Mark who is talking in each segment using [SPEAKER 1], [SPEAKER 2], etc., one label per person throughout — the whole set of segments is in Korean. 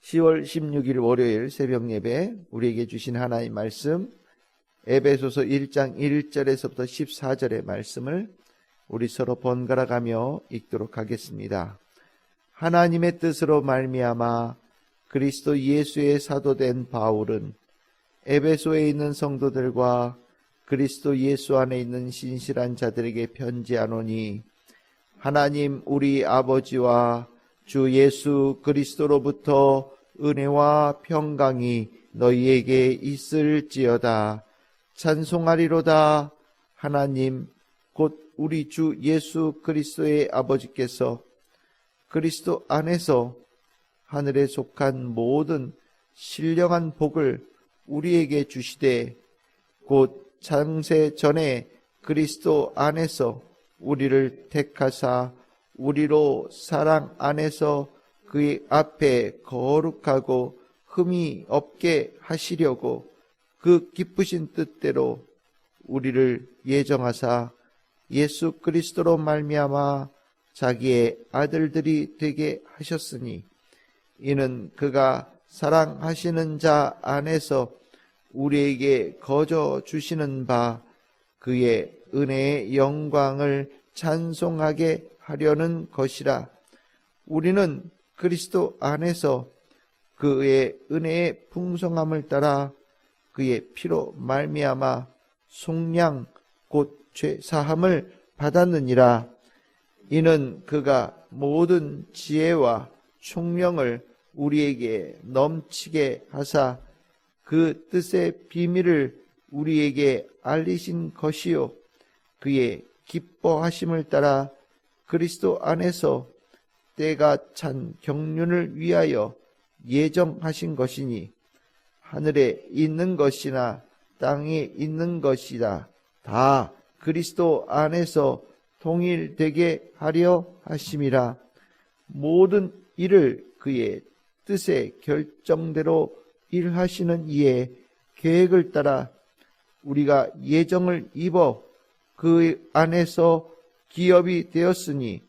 [SPEAKER 1] 10월 16일 월요일 새벽 예배 우리에게 주신 하나님 말씀 에베소서 1장 1절에서부터 14절의 말씀을 우리 서로 번갈아 가며 읽도록 하겠습니다. 하나님의 뜻으로 말미암아 그리스도 예수의 사도된 바울은 에베소에 있는 성도들과 그리스도 예수 안에 있는 신실한 자들에게 편지하노니, 하나님 우리 아버지와 주 예수 그리스도로부터 은혜와 평강이 너희에게 있을지어다. 찬송하리로다. 하나님 곧 우리 주 예수 그리스도의 아버지께서 그리스도 안에서 하늘에 속한 모든 신령한 복을 우리에게 주시되, 곧 창세 전에 그리스도 안에서 우리를 택하사 우리로 사랑 안에서 그의 앞에 거룩하고 흠이 없게 하시려고 그 기쁘신 뜻대로 우리를 예정하사 예수 그리스도로 말미암아 자기의 아들들이 되게 하셨으니, 이는 그가 사랑하시는 자 안에서 우리에게 거저 주시는 바 그의 은혜의 영광을 찬송하게 하려는 것이라. 우리는 그리스도 안에서 그의 은혜의 풍성함을 따라 그의 피로 말미암아 속량 곧 죄사함을 받았느니라. 이는 그가 모든 지혜와 총명을 우리에게 넘치게 하사 그 뜻의 비밀을 우리에게 알리신 것이요, 그의 기뻐하심을 따라 그리스도 안에서 때가 찬 경륜을 위하여 예정하신 것이니, 하늘에 있는 것이나 땅에 있는 것이다 다 그리스도 안에서 통일되게 하려 하심이라. 모든 일을 그의 뜻의 결정대로 일하시는 이의 계획을 따라 우리가 예정을 입어 그 안에서 기업이 되었으니,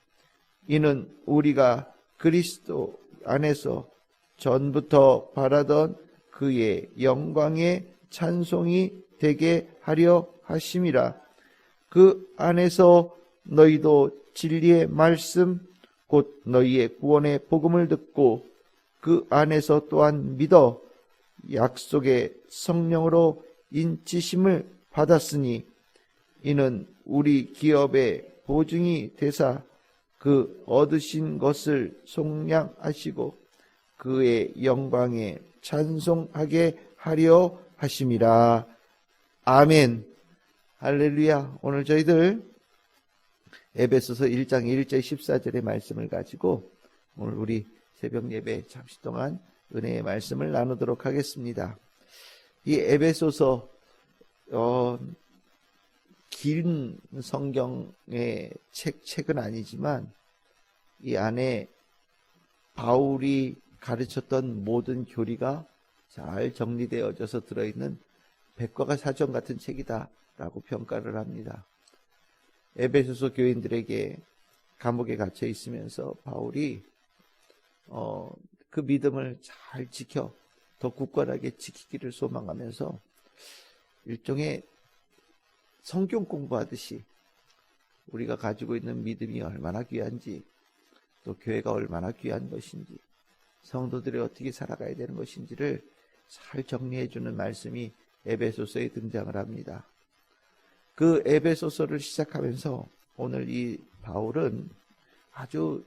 [SPEAKER 1] 이는 우리가 그리스도 안에서 전부터 바라던 그의 영광의 찬송이 되게 하려 하심이라. 그 안에서 너희도 진리의 말씀 곧 너희의 구원의 복음을 듣고 그 안에서 또한 믿어 약속의 성령으로 인치심을 받았으니, 이는 우리 기업의 보증이 되사 그 얻으신 것을 속량하시고 그의 영광에 찬송하게 하려 하심이라. 아멘. 할렐루야. 오늘 저희들 에베소서 1장 1절 14절의 말씀을 가지고 오늘 우리 새벽 예배 잠시 동안 은혜의 말씀을 나누도록 하겠습니다. 이 에베소서 긴 성경의 책은 아니지만 이 안에 바울이 가르쳤던 모든 교리가 잘 정리되어져서 들어있는 백과가 사전 같은 책이다 라고 평가를 합니다. 에베소서 교인들에게 감옥에 갇혀 있으면서 바울이 그 믿음을 잘 지켜 더 굳건하게 지키기를 소망하면서 일종의 성경 공부하듯이 우리가 가지고 있는 믿음이 얼마나 귀한지, 또 교회가 얼마나 귀한 것인지, 성도들이 어떻게 살아가야 되는 것인지를 잘 정리해주는 말씀이 에베소서에 등장을 합니다. 그 에베소서를 시작하면서 오늘 이 바울은 아주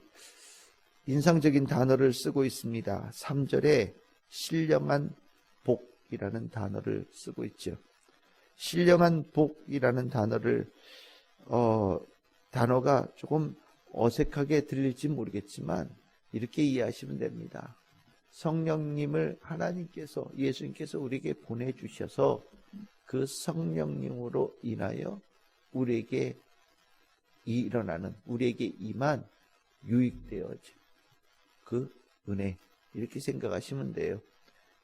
[SPEAKER 1] 인상적인 단어를 쓰고 있습니다. 3절에 신령한 복이라는 단어를 쓰고 있죠. 신령한 복이라는 단어가 조금 어색하게 들릴지 모르겠지만 이렇게 이해하시면 됩니다. 성령님을 하나님께서, 예수님께서 우리에게 보내주셔서 그 성령님으로 인하여 우리에게 일어나는, 우리에게 임한 유익되어진 그 은혜, 이렇게 생각하시면 돼요.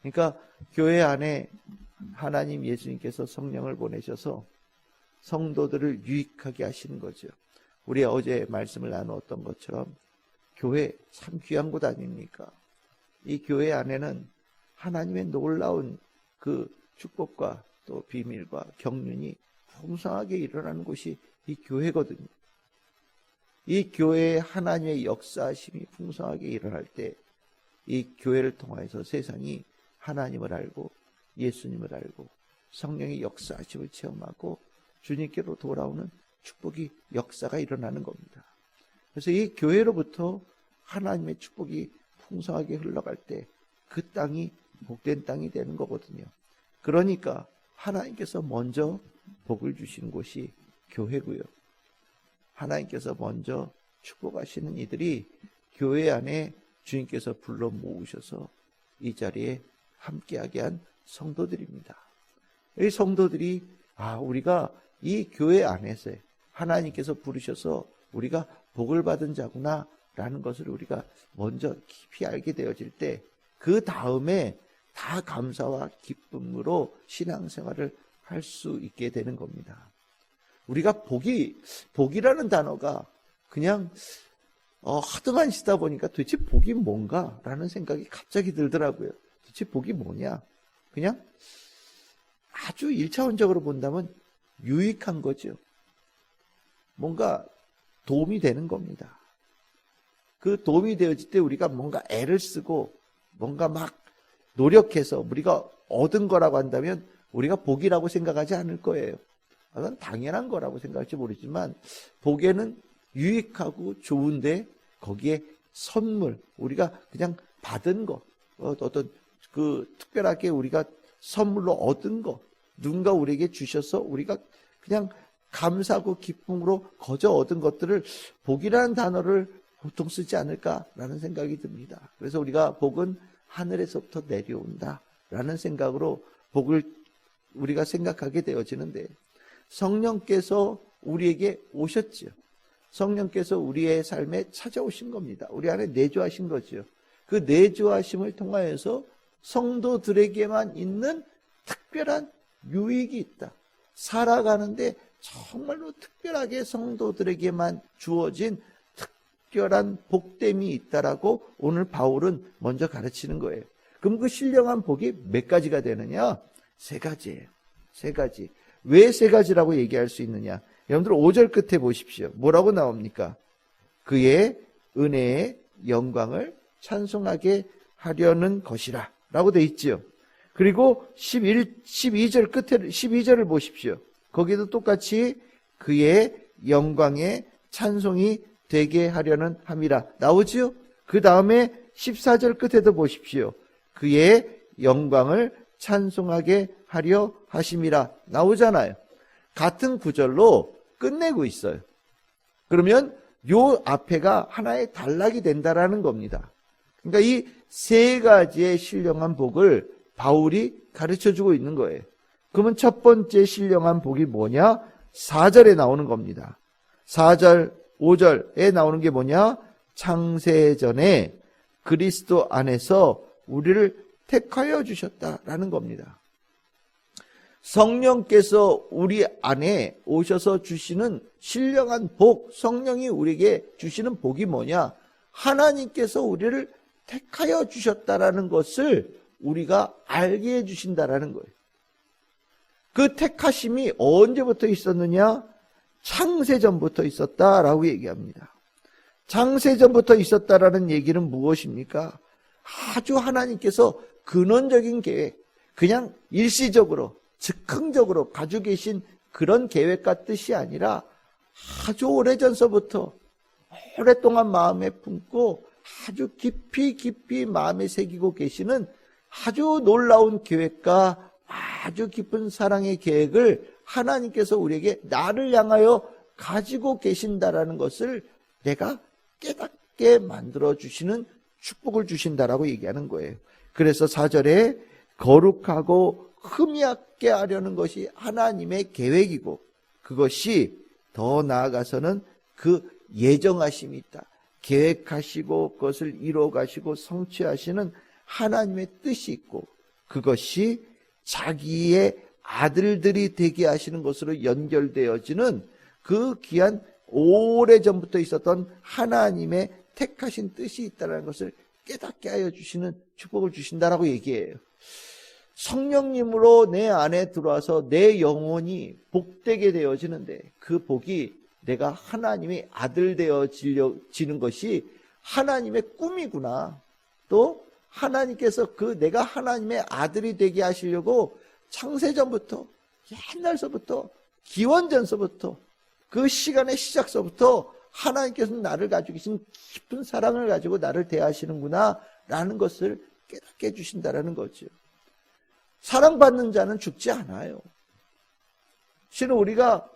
[SPEAKER 1] 그러니까 교회 안에 하나님 예수님께서 성령을 보내셔서 성도들을 유익하게 하시는 거죠. 우리 어제 말씀을 나누었던 것처럼 교회 참 귀한 곳 아닙니까? 이 교회 안에는 하나님의 놀라운 그 축복과 또 비밀과 경륜이 풍성하게 일어나는 곳이 이 교회거든요. 이 교회에 하나님의 역사하심이 풍성하게 일어날 때 이 교회를 통해서 세상이 하나님을 알고 예수님을 알고 성령의 역사하심을 체험하고 주님께로 돌아오는 축복이 역사가 일어나는 겁니다. 그래서 이 교회로부터 하나님의 축복이 풍성하게 흘러갈 때 그 땅이 복된 땅이 되는 거거든요. 그러니까 하나님께서 먼저 복을 주시는 곳이 교회고요. 하나님께서 먼저 축복하시는 이들이 교회 안에 주님께서 불러 모으셔서 이 자리에 함께하게 한 성도들입니다. 이 성도들이 우리가 이 교회 안에서 하나님께서 부르셔서 우리가 복을 받은 자구나 라는 것을 우리가 먼저 깊이 알게 되어질 때 그 다음에 다 감사와 기쁨으로 신앙생활을 할 수 있게 되는 겁니다. 우리가 복이라는 단어가 그냥 하드만 쓰다 보니까 도대체 복이 뭔가 라는 생각이 갑자기 들더라고요. 도대체 복이 뭐냐? 그냥 아주 1차원적으로 본다면 유익한 거죠. 뭔가 도움이 되는 겁니다. 그 도움이 되어질 때 우리가 뭔가 애를 쓰고 뭔가 막 노력해서 우리가 얻은 거라고 한다면 우리가 복이라고 생각하지 않을 거예요. 그건 당연한 거라고 생각할지 모르지만 복에는 유익하고 좋은데 거기에 선물, 우리가 그냥 받은 거, 어떤 그 특별하게 우리가 선물로 얻은 거, 누군가 우리에게 주셔서 우리가 그냥 감사하고 기쁨으로 거저 얻은 것들을 복이라는 단어를 보통 쓰지 않을까라는 생각이 듭니다. 그래서 우리가 복은 하늘에서부터 내려온다라는 생각으로 복을 우리가 생각하게 되어지는데 성령께서 우리에게 오셨지요. 성령께서 우리의 삶에 찾아오신 겁니다. 우리 안에 내주하신 거죠. 그 내주하심을 통하여서 성도들에게만 있는 특별한 유익이 있다. 살아가는데 정말로 특별하게 성도들에게만 주어진 특별한 복됨이 있다라고 오늘 바울은 먼저 가르치는 거예요. 그럼 그 신령한 복이 몇 가지가 되느냐? 3가지예요. 3가지. 왜 3가지라고 얘기할 수 있느냐? 여러분들 5절 끝에 보십시오. 뭐라고 나옵니까? 그의 은혜의 영광을 찬송하게 하려는 것이라 라고 되어 있죠. 그리고 12절 끝에 12절을 보십시오. 거기도 똑같이 그의 영광의 찬송이 되게 하려는 함이라 나오지요. 그 다음에 14절 끝에도 보십시오. 그의 영광을 찬송하게 하려 하심이라 나오잖아요. 같은 구절로 끝내고 있어요. 그러면 요 앞에가 하나의 단락이 된다라는 겁니다. 그러니까 이 3가지의 신령한 복을 바울이 가르쳐주고 있는 거예요. 그러면 첫 번째 신령한 복이 뭐냐? 4절에 나오는 겁니다. 4절, 5절에 나오는 게 뭐냐? 창세전에 그리스도 안에서 우리를 택하여 주셨다라는 겁니다. 성령께서 우리 안에 오셔서 주시는 신령한 복, 성령이 우리에게 주시는 복이 뭐냐? 하나님께서 우리를 택하여 주셨다라는 것을 우리가 알게 해주신다라는 거예요. 그 택하심이 언제부터 있었느냐? 창세전부터 있었다라고 얘기합니다. 창세전부터 있었다라는 얘기는 무엇입니까? 아주 하나님께서 근원적인 계획, 그냥 일시적으로 즉흥적으로 가지고 계신 그런 계획과 뜻이 아니라 아주 오래전서부터 오랫동안 마음에 품고 아주 깊이 마음에 새기고 계시는 아주 놀라운 계획과 아주 깊은 사랑의 계획을 하나님께서 우리에게 나를 향하여 가지고 계신다라는 것을 내가 깨닫게 만들어주시는 축복을 주신다라고 얘기하는 거예요. 그래서 4절에 거룩하고 흠이 없게 하려는 것이 하나님의 계획이고 그것이 더 나아가서는 그 예정하심이 있다. 계획하시고 그것을 이루어가시고 성취하시는 하나님의 뜻이 있고 그것이 자기의 아들들이 되게 하시는 것으로 연결되어지는 그 귀한 오래전부터 있었던 하나님의 택하신 뜻이 있다는 것을 깨닫게 하여 주시는 축복을 주신다라고 얘기해요. 성령님으로 내 안에 들어와서 내 영혼이 복되게 되어지는데 그 복이 내가 하나님의 아들 되어지는 것이 하나님의 꿈이구나. 또 하나님께서 내가 하나님의 아들이 되게 하시려고 창세전부터 옛날서부터 기원전서부터 그 시간의 시작서부터 하나님께서 나를 가지고 계신 깊은 사랑을 가지고 나를 대하시는구나 라는 것을 깨닫게 해주신다라는 거죠. 사랑받는 자는 죽지 않아요. 실은 우리가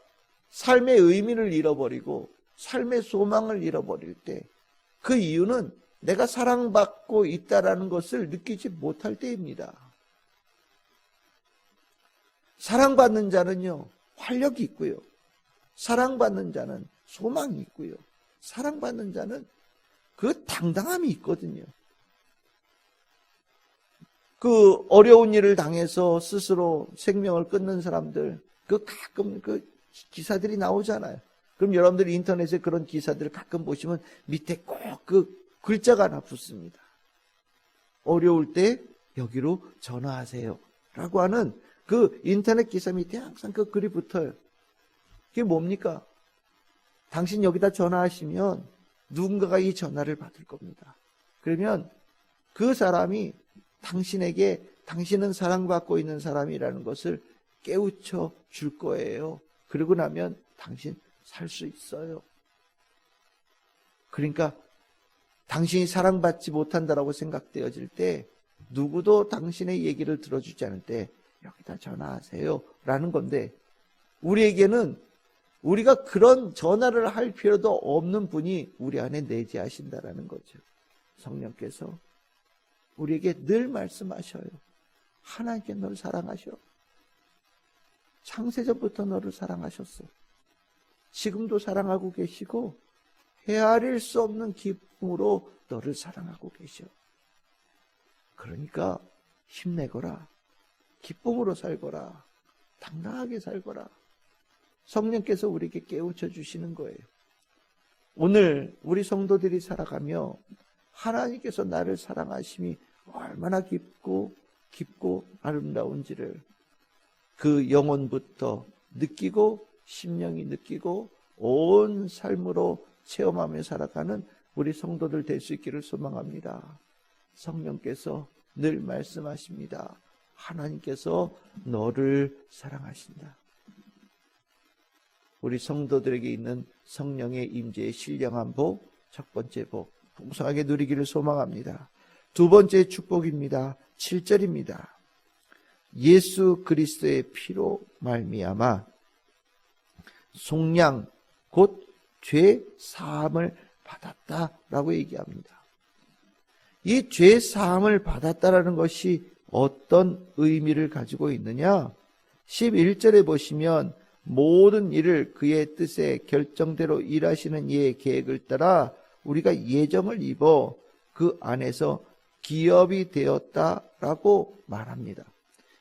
[SPEAKER 1] 삶의 의미를 잃어버리고 삶의 소망을 잃어버릴 때 그 이유는 내가 사랑받고 있다라는 것을 느끼지 못할 때입니다. 사랑받는 자는요, 활력이 있고요. 사랑받는 자는 소망이 있고요. 사랑받는 자는 그 당당함이 있거든요. 그 어려운 일을 당해서 스스로 생명을 끊는 사람들, 가끔 기사들이 나오잖아요. 그럼 여러분들이 인터넷에 그런 기사들을 가끔 보시면 밑에 꼭 글자가 하나 붙습니다. 어려울 때 여기로 전화하세요. 라고 하는 그 인터넷 기사 밑에 항상 그 글이 붙어요. 그게 뭡니까? 당신 여기다 전화하시면 누군가가 이 전화를 받을 겁니다. 그러면 그 사람이 당신에게 당신은 사랑받고 있는 사람이라는 것을 깨우쳐 줄 거예요. 그러고 나면 당신 살 수 있어요. 그러니까 당신이 사랑받지 못한다라고 생각되어질 때 누구도 당신의 얘기를 들어주지 않을 때 여기다 전화하세요 라는 건데, 우리에게는 우리가 그런 전화를 할 필요도 없는 분이 우리 안에 내재하신다라는 거죠. 성령께서 우리에게 늘 말씀하셔요. 하나님께 너를 사랑하셔. 창세전부터 너를 사랑하셨어. 지금도 사랑하고 계시고 헤아릴 수 없는 기쁨으로 너를 사랑하고 계셔. 그러니까 힘내거라. 기쁨으로 살거라. 당당하게 살거라. 성령께서 우리에게 깨우쳐 주시는 거예요. 오늘 우리 성도들이 살아가며 하나님께서 나를 사랑하심이 얼마나 깊고 아름다운지를 그 영혼부터 느끼고 심령이 느끼고 온 삶으로 체험하며 살아가는 우리 성도들 될 수 있기를 소망합니다. 성령께서 늘 말씀하십니다. 하나님께서 너를 사랑하신다. 우리 성도들에게 있는 성령의 임재의 신령한 복, 첫 번째 복, 풍성하게 누리기를 소망합니다. 두 번째 축복입니다. 7절입니다. 예수 그리스도의 피로 말미암아 속량 곧 죄 사함을 받았다라고 얘기합니다. 이 죄 사함을 받았다라는 것이 어떤 의미를 가지고 있느냐? 11절에 보시면 모든 일을 그의 뜻에 결정대로 일하시는 이의 계획을 따라 우리가 예정을 입어 그 안에서 기업이 되었다라고 말합니다.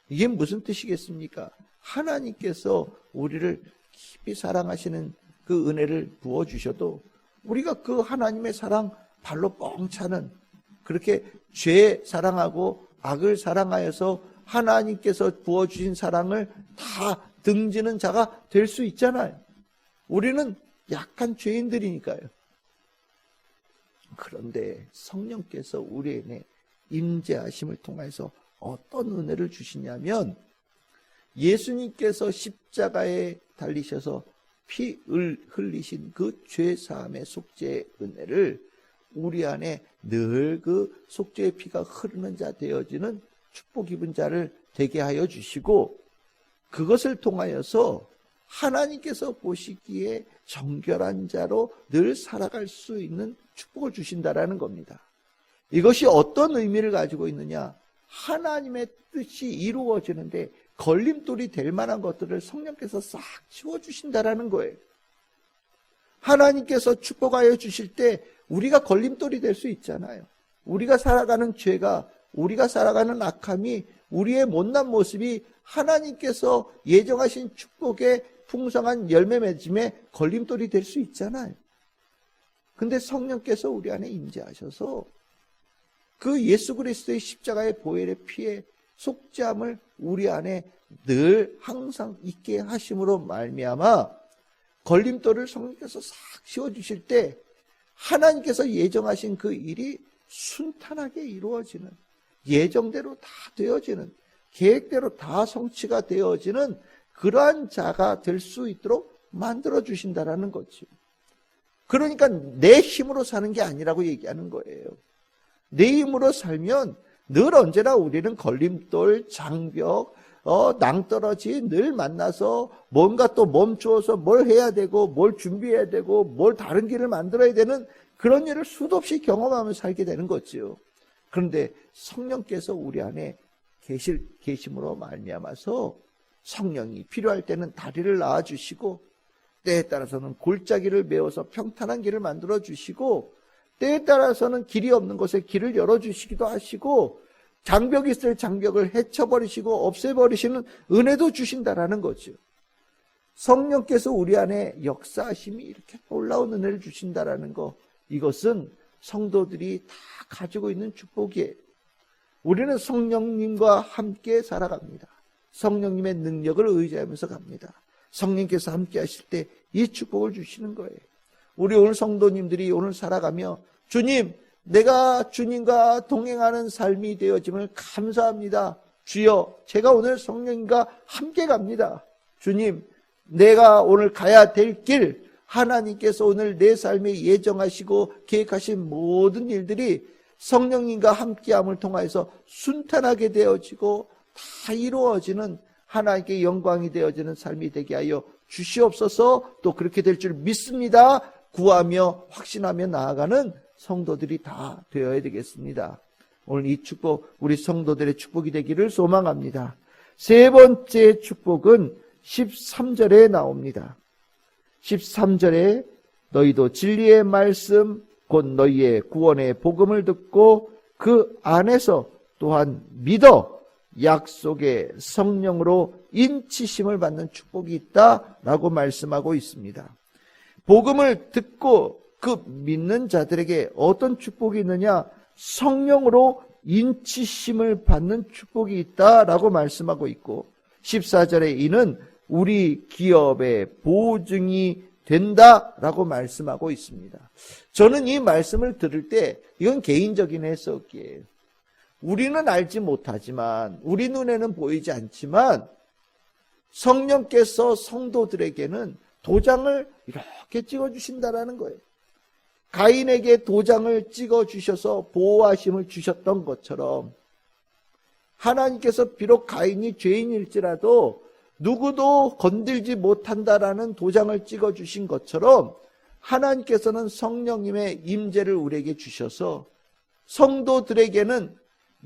[SPEAKER 1] 이게 무슨 뜻이겠습니까? 하나님께서 우리를 깊이 사랑하시는 그 은혜를 부어주셔도 우리가 그 하나님의 사랑 발로 뻥 차는, 그렇게 죄 사랑하고 악을 사랑하여서 하나님께서 부어주신 사랑을 다 등지는 자가 될 수 있잖아요. 우리는 약한 죄인들이니까요. 그런데 성령께서 우리 안에 임재하심을 통해서 어떤 은혜를 주시냐면, 예수님께서 십자가에 달리셔서 피를 흘리신 그 죄사함의 속죄의 은혜를 우리 안에 늘 그 속죄의 피가 흐르는 자 되어지는 축복 입은 자를 되게 하여 주시고, 그것을 통하여서 하나님께서 보시기에 정결한 자로 늘 살아갈 수 있는 축복을 주신다라는 겁니다. 이것이 어떤 의미를 가지고 있느냐? 하나님의 뜻이 이루어지는데 걸림돌이 될 만한 것들을 성령께서 싹 치워주신다라는 거예요. 하나님께서 축복하여 주실 때 우리가 걸림돌이 될 수 있잖아요. 우리가 살아가는 죄가, 우리가 살아가는 악함이, 우리의 못난 모습이 하나님께서 예정하신 축복의 풍성한 열매 맺음에 걸림돌이 될 수 있잖아요. 근데 성령께서 우리 안에 임재하셔서 그 예수 그리스도의 십자가의 보혈의 피에 속죄함을 우리 안에 늘 항상 있게 하심으로 말미암아 걸림돌을 성령께서 싹 씌워주실 때 하나님께서 예정하신 그 일이 순탄하게 이루어지는, 예정대로 다 되어지는, 계획대로 다 성취가 되어지는 그러한 자가 될 수 있도록 만들어주신다라는 거죠. 그러니까 내 힘으로 사는 게 아니라고 얘기하는 거예요. 내 힘으로 살면 늘 언제나 우리는 걸림돌, 장벽, 낭떠러지 늘 만나서 뭔가 또 멈추어서 뭘 해야 되고 뭘 준비해야 되고 뭘 다른 길을 만들어야 되는 그런 일을 수도 없이 경험하며 살게 되는 거죠. 그런데 성령께서 우리 안에 계심으로 말미암아서 성령이 필요할 때는 다리를 낳아주시고 때에 따라서는 골짜기를 메워서 평탄한 길을 만들어 주시고 때에 따라서는 길이 없는 곳에 길을 열어주시기도 하시고 장벽이 있을 장벽을 헤쳐버리시고 없애버리시는 은혜도 주신다라는 거죠. 성령께서 우리 안에 역사하심이 이렇게 놀라운 은혜를 주신다라는 거, 이것은 성도들이 다 가지고 있는 축복이에요. 우리는 성령님과 함께 살아갑니다. 성령님의 능력을 의지하면서 갑니다. 성령께서 함께 하실 때 이 축복을 주시는 거예요. 우리 오늘 성도님들이 오늘 살아가며 주님, 내가 주님과 동행하는 삶이 되어짐을 감사합니다. 주여, 제가 오늘 성령님과 함께 갑니다. 주님, 내가 오늘 가야 될 길, 하나님께서 오늘 내 삶에 예정하시고 계획하신 모든 일들이 성령님과 함께함을 통하여서 순탄하게 되어지고 다 이루어지는 하나님께 영광이 되어지는 삶이 되게 하여 주시옵소서. 또 그렇게 될 줄 믿습니다. 구하며 확신하며 나아가는 성도들이 다 되어야 되겠습니다. 오늘 이 축복, 우리 성도들의 축복이 되기를 소망합니다. 세 번째 축복은 13절에 나옵니다. 13절에 너희도 진리의 말씀 곧 너희의 구원의 복음을 듣고 그 안에서 또한 믿어 약속의 성령으로 인치심을 받는 축복이 있다라고 말씀하고 있습니다. 복음을 듣고 그 믿는 자들에게 어떤 축복이 있느냐? 성령으로 인치심을 받는 축복이 있다라고 말씀하고 있고 14절에 이는 우리 기업의 보증이 된다라고 말씀하고 있습니다. 저는 이 말씀을 들을 때 이건 개인적인 해석이에요. 우리는 알지 못하지만 우리 눈에는 보이지 않지만 성령께서 성도들에게는 도장을 이렇게 찍어주신다라는 거예요. 가인에게 도장을 찍어주셔서 보호하심을 주셨던 것처럼 하나님께서 비록 가인이 죄인일지라도 누구도 건들지 못한다라는 도장을 찍어주신 것처럼 하나님께서는 성령님의 임재를 우리에게 주셔서 성도들에게는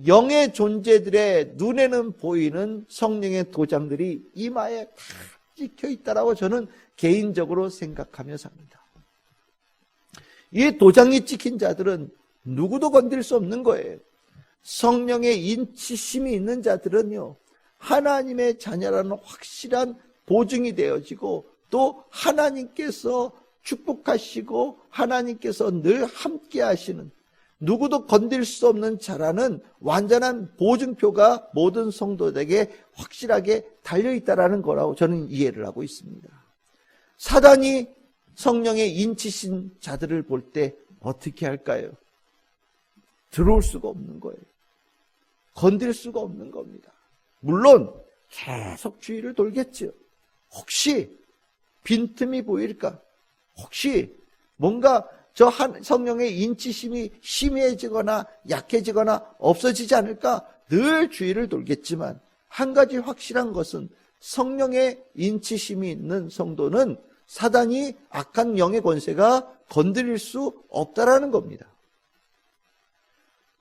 [SPEAKER 1] 영의 존재들의 눈에는 보이는 성령의 도장들이 이마에 다 찍혀 있다라고 저는 개인적으로 생각하며 삽니다. 이 도장이 찍힌 자들은 누구도 건들 수 없는 거예요. 성령의 인치심이 있는 자들은요, 하나님의 자녀라는 확실한 보증이 되어지고 또 하나님께서 축복하시고 하나님께서 늘 함께 하시는 누구도 건들 수 없는 자라는 완전한 보증표가 모든 성도들에게 확실하게 달려있다라는 거라고 저는 이해를 하고 있습니다. 사단이 성령의 인치신 자들을 볼 때 어떻게 할까요? 들어올 수가 없는 거예요. 건들 수가 없는 겁니다. 물론 계속 주위를 돌겠죠. 혹시 빈틈이 보일까? 혹시 뭔가 저 성령의 인치심이 심해지거나 약해지거나 없어지지 않을까? 늘 주위를 돌겠지만 한 가지 확실한 것은 성령의 인치심이 있는 성도는 사단이 악한 영의 권세가 건드릴 수 없다라는 겁니다.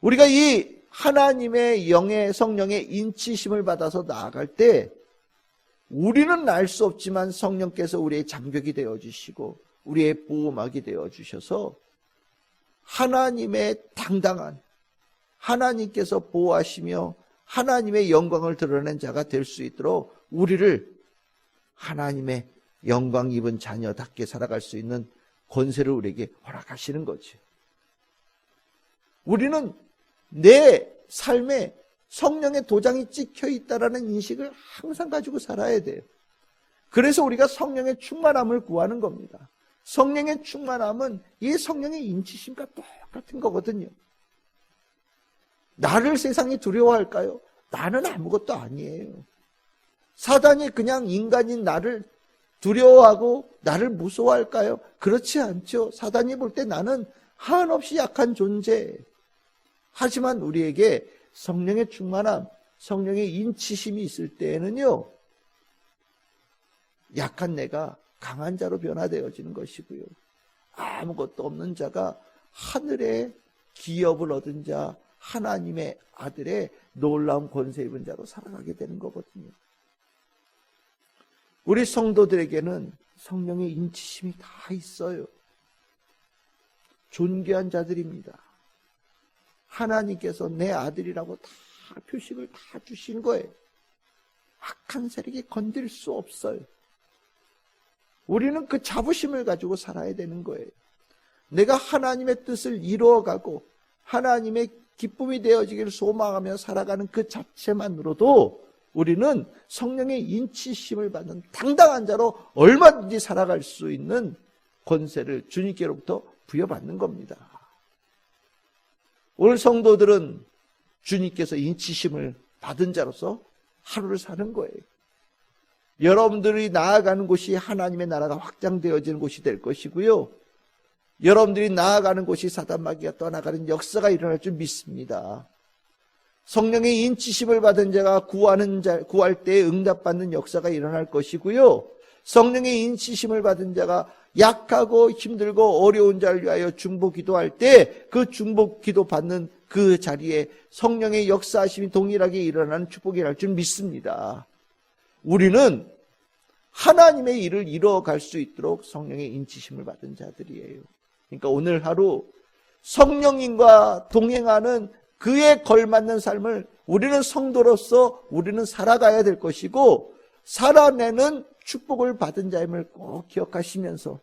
[SPEAKER 1] 우리가 이 하나님의 영의 성령의 인치심을 받아서 나아갈 때 우리는 알 수 없지만 성령께서 우리의 장벽이 되어주시고 우리의 보호막이 되어주셔서 하나님의 당당한 하나님께서 보호하시며 하나님의 영광을 드러낸 자가 될 수 있도록 우리를 하나님의 영광 입은 자녀답게 살아갈 수 있는 권세를 우리에게 허락하시는 거죠. 우리는 내 삶에 성령의 도장이 찍혀 있다라는 인식을 항상 가지고 살아야 돼요. 그래서 우리가 성령의 충만함을 구하는 겁니다. 성령의 충만함은 이 성령의 인치심과 똑같은 거거든요. 나를 세상이 두려워할까요? 나는 아무것도 아니에요. 사단이 그냥 인간인 나를 두려워하고 나를 무서워할까요? 그렇지 않죠. 사단이 볼 때 나는 한없이 약한 존재. 하지만 우리에게 성령의 충만함, 성령의 인치심이 있을 때에는요, 약한 내가 강한 자로 변화되어지는 것이고요. 아무것도 없는 자가 하늘의 기업을 얻은 자, 하나님의 아들의 놀라운 권세 입은 자로 살아가게 되는 거거든요. 우리 성도들에게는 성령의 인치심이 다 있어요. 존귀한 자들입니다. 하나님께서 내 아들이라고 다 표식을 다 주신 거예요. 악한 세력이 건들 수 없어요. 우리는 그 자부심을 가지고 살아야 되는 거예요. 내가 하나님의 뜻을 이루어가고 하나님의 기쁨이 되어지기를 소망하며 살아가는 그 자체만으로도 우리는 성령의 인치심을 받는 당당한 자로 얼마든지 살아갈 수 있는 권세를 주님께로부터 부여받는 겁니다. 오늘 성도들은 주님께서 인치심을 받은 자로서 하루를 사는 거예요. 여러분들이 나아가는 곳이 하나님의 나라가 확장되어지는 곳이 될 것이고요. 여러분들이 나아가는 곳이 사단 마귀가 떠나가는 역사가 일어날 줄 믿습니다. 성령의 인치심을 받은 자가 구할 때 응답받는 역사가 일어날 것이고요. 성령의 인치심을 받은 자가 약하고 힘들고 어려운 자를 위하여 중보 기도할 때 그 중보 기도 받는 그 자리에 성령의 역사하심이 동일하게 일어나는 축복이 일어날 줄 믿습니다. 우리는 하나님의 일을 이루어갈 수 있도록 성령의 인치심을 받은 자들이에요. 그러니까 오늘 하루 성령님과 동행하는 그에 걸맞는 삶을 우리는 성도로서 우리는 살아가야 될 것이고, 살아내는 축복을 받은 자임을 꼭 기억하시면서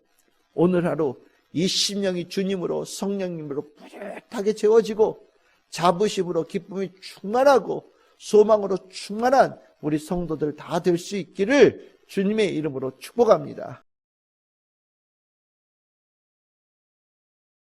[SPEAKER 1] 오늘 하루 이 심령이 주님으로 성령님으로 뿌듯하게 채워지고 자부심으로 기쁨이 충만하고 소망으로 충만한 우리 성도들 다 될 수 있기를 주님의 이름으로 축복합니다.